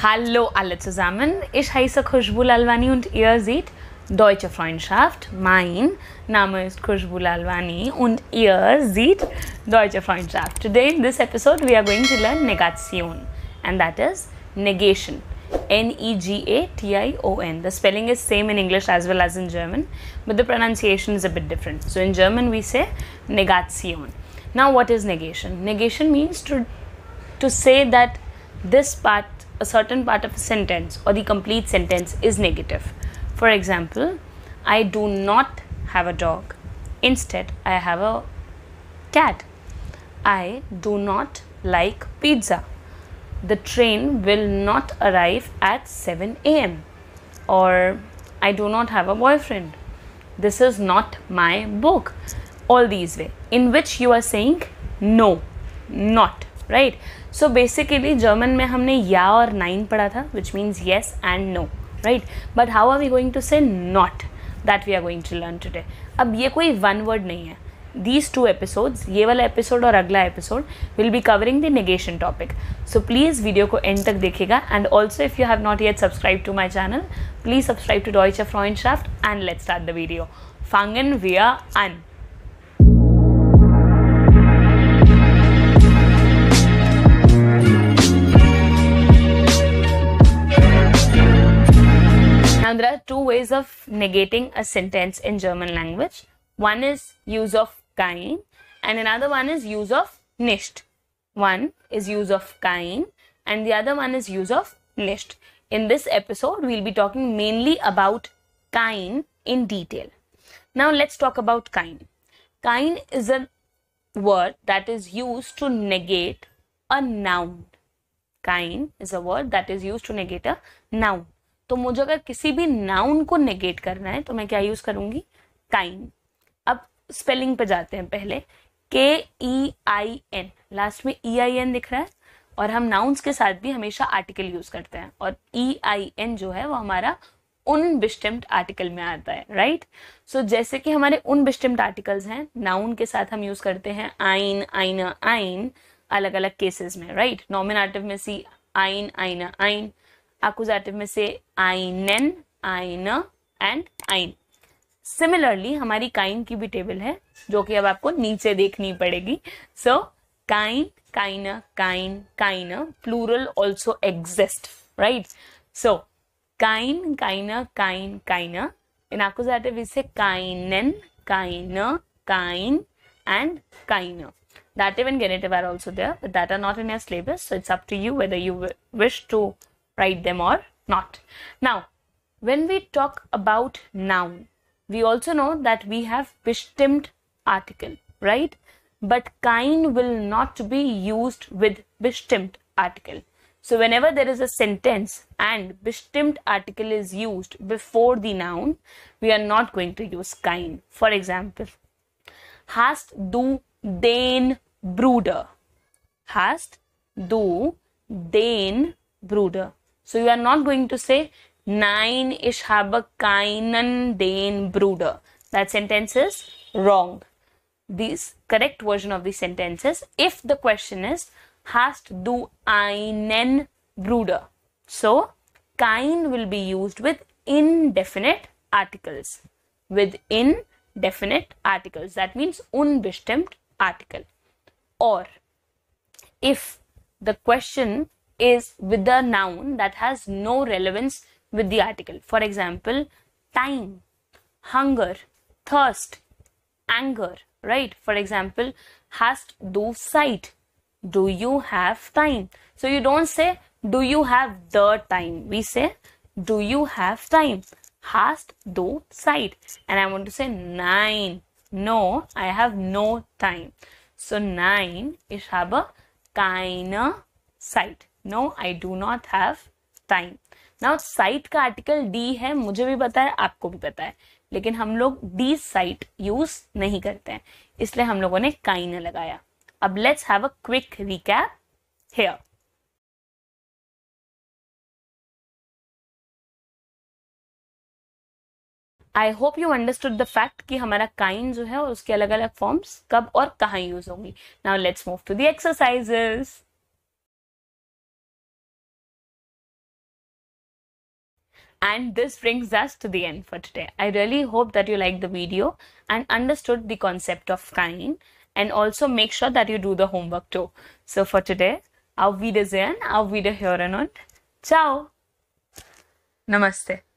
Hallo alle zusammen, ich heiße Khushbu Lalwani und ihr seht Deutsche Freundschaft. Mein Name ist Khushbu Lalwani und ihr seht Deutsche Freundschaft. Today in this episode we are going to learn Negation, and that is negation. Negation. The spelling is same in English as well as in German, but the pronunciation is a bit different. So in German we say Negation. Now what is negation? Negation means to say that this part, a certain part of a sentence or the complete sentence is negative. For example, I do not have a dog. Instead, I have a cat. I do not like pizza. The train will not arrive at 7 a.m. Or I do not have a boyfriend. This is not my book. All these way in which you are saying no, not, right? So basically German में हमने या और nein पढ़ा था, which means yes and no, right? But how are we going to say not? That we are going to learn today. अब ये कोई one word नहीं है. These two episodes, ये वाला episode और अगला episode will be covering the negation topic. So please video को end तक देखिएगा, and also if you have not yet subscribed to my channel, please subscribe to Deutsche Freundschaft and let's start the video. Fangen wir an. Now there are two ways of negating a sentence in German language. One is use of kein and another one is use of nicht. One is use of kein and the other one is use of nicht. In this episode, we'll be talking mainly about kein in detail. Now let's talk about kein. Kein is a word that is used to negate a noun. Kein is a word that is used to negate a noun. तो मुझे अगर किसी भी noun को negate करना है तो मैं क्या यूज करूंगी? काइन. अब स्पेलिंग पे जाते हैं पहले. Kein, लास्ट में EIN दिख रहा है और हम नाउन्स के साथ भी हमेशा आर्टिकल यूज करते हैं और EIN जो है वो हमारा unbestimmt आर्टिकल में आता है, राइट? सो जैसे कि हमारे unbestimmt आर्टिकल्स हैं, नाउन के साथ हम यूज करते हैं ein, eine, ein अलग अलग केसेस में, राइट? नॉमिनेटिव में सी ein, eine, ein, एक्यूजेटिव में से einen, eine and ein. Similarly हमारी काइन की भी टेबल है जो कि अब आपको नीचे देखनी पड़ेगी. सो काइन, काइना, काइन, काइना plural also exist, right? So काइन, काइना, काइन, काइना. इन एक्यूजेटिव इज से काइनेन, काइना, काइन एंड काइना. Dative and genitive are also there, but that are not in your syllabus, so it's up to you whether you wish to write them or not. Now, when we talk about noun, we also know that we have bestimmt article, right? But kein will not be used with bestimmt article. So whenever there is a sentence and bestimmt article is used before the noun, we are not going to use kein. For example, hast du den Bruder? Hast du den Bruder? So you are not going to say Nein, ich habe keinen den Bruder. That sentence is wrong. The correct version of the sentence is, if the question is hast du einen Bruder? So kein will be used with indefinite articles. With indefinite articles. That means unbestimmt article. Or if the question is with a noun that has no relevance with the article. For example, time, hunger, thirst, anger, right? For example, hast du Zeit? Do you have time? So you don't say, do you have the time? We say, do you have time? Hast du Zeit? And I want to say, nein, no, I have no time. So nein, ich habe keine Zeit. No, I do not have time. Now, site का article D है, मुझे भी पता है, आपको भी पता है, लेकिन हम लोग डी साइट यूज नहीं करते हैं, इसलिए हम लोगों ने काइन लगाया. अब let's have a quick recap here. I hope you understood the fact कि हमारा काइन जो है और उसके अलग अलग फॉर्म्स कब और कहाँ यूज होंगी. Now let's move to the exercises. And this brings us to the end for today. I really hope that you liked the video and understood the concept of kind, and also make sure that you do the homework too. So for today, auf Wiedersehen, auf Wiederhören und ciao. Namaste.